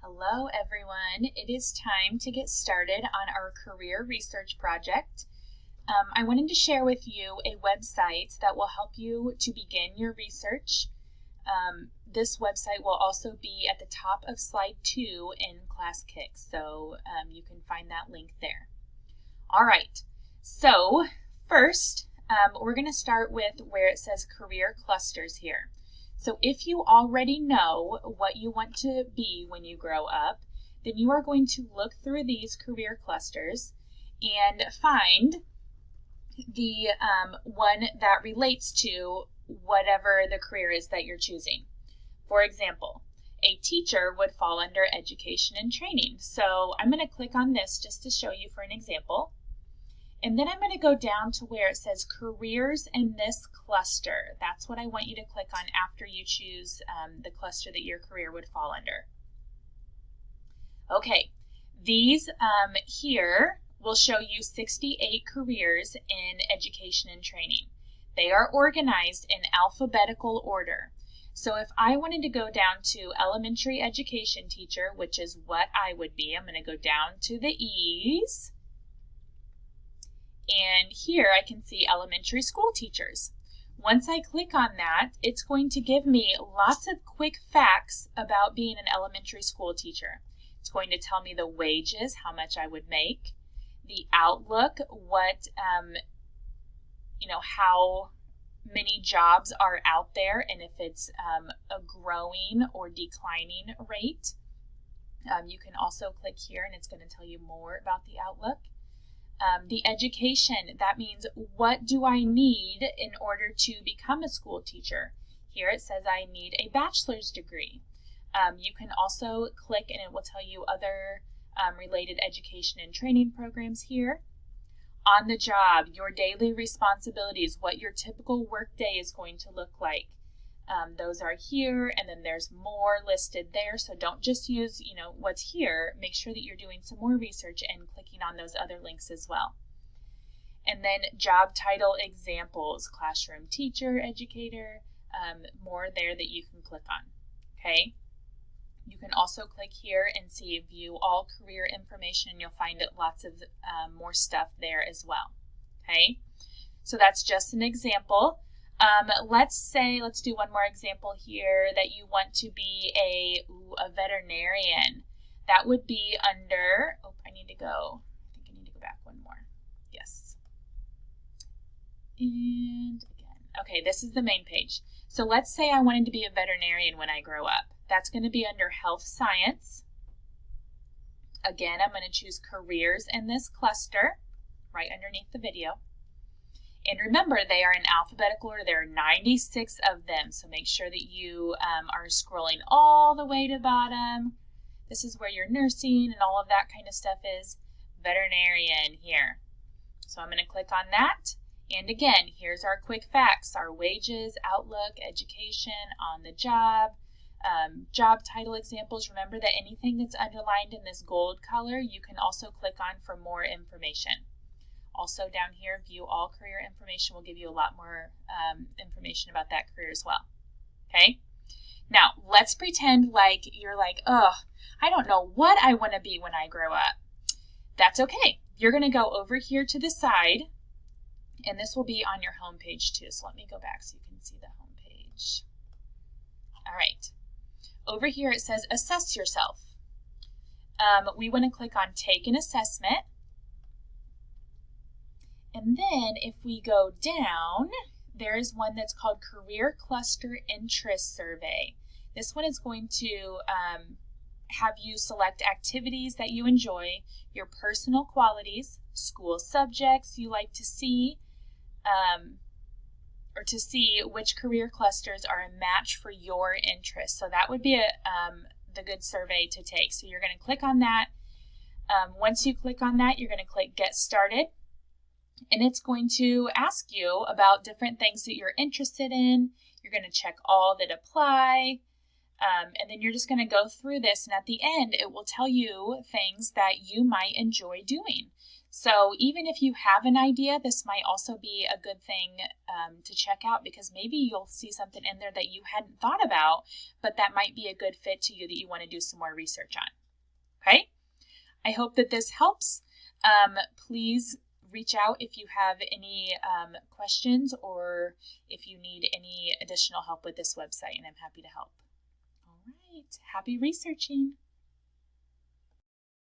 Hello everyone, it is time to get started on our career research project. I wanted to share with you a website that will help you to begin your research. This website will also be at the top of slide 2 in ClassKick, so you can find that link there. All right, so first we're going to start with where it says career clusters here. So if you already know what you want to be when you grow up, then you are going to look through these career clusters and find the one that relates to whatever the career is that you're choosing. For example, a teacher would fall under education and training. So I'm going to click on this just to show you for an example. And then I'm going to go down to where it says careers in this cluster. That's what I want you to click on after you choose the cluster that your career would fall under. Okay, these here will show you 68 careers in education and training. They are organized in alphabetical order. So if I wanted to go down to elementary education teacher, which is what I would be, I'm going to go down to the E's. And here I can see elementary school teachers. Once I click on that, it's going to give me lots of quick facts about being an elementary school teacher. It's going to tell me the wages, how much I would make, the outlook, what, how many jobs are out there, and if it's a growing or declining rate. You can also click here and it's going to tell you more about the outlook. The education, that means what do I need in order to become a school teacher? Here it says I need a bachelor's degree. You can also click and it will tell you other related education and training programs here. On the job, your daily responsibilities, what your typical workday is going to look like. Those are here, and then there's more listed there. So don't just use, what's here. Make sure that you're doing some more research and clicking on those other links as well. And then job title examples, classroom teacher, educator, more there that you can click on. Okay. You can also click here and see view all career information, and you'll find lots of more stuff there as well. Okay. So that's just an example. Let's do one more example here, that you want to be a veterinarian. That would be under, I think I need to go back one more. Yes. And again, okay, this is the main page. So let's say I wanted to be a veterinarian when I grow up. That's going to be under health science. Again, I'm going to choose careers in this cluster right underneath the video. And remember, they are in alphabetical order. There are 96 of them, so make sure that you are scrolling all the way to the bottom. This is where your nursing and all of that kind of stuff is. Veterinarian here. So I'm going to click on that. And again, here's our quick facts, our wages, outlook, education, on the job, job title examples. Remember that anything that's underlined in this gold color, you can also click on for more information. Also down here, view all career information will give you a lot more information about that career as well. Okay? Now, let's pretend like you're like, I don't know what I want to be when I grow up. That's okay. You're going to go over here to the side, and this will be on your home page too. So let me go back so you can see the home page. All right. Over here it says assess yourself. We want to click on take an assessment. And then if we go down, there is one that's called Career Cluster Interest Survey. This one is going to have you select activities that you enjoy, your personal qualities, school subjects you like to see, or to see which career clusters are a match for your interests. So that would be the good survey to take. So you're going to click on that. Once you click on that, you're going to click Get Started. And it's going to ask you about different things that you're interested in. You're going to check all that apply. And then you're just going to go through this. And at the end, it will tell you things that you might enjoy doing. So even if you have an idea, this might also be a good thing to check out, because maybe you'll see something in there that you hadn't thought about, but that might be a good fit to you that you want to do some more research on. Okay? I hope that this helps. Please reach out if you have any questions or if you need any additional help with this website, and I'm happy to help. All right. Happy researching.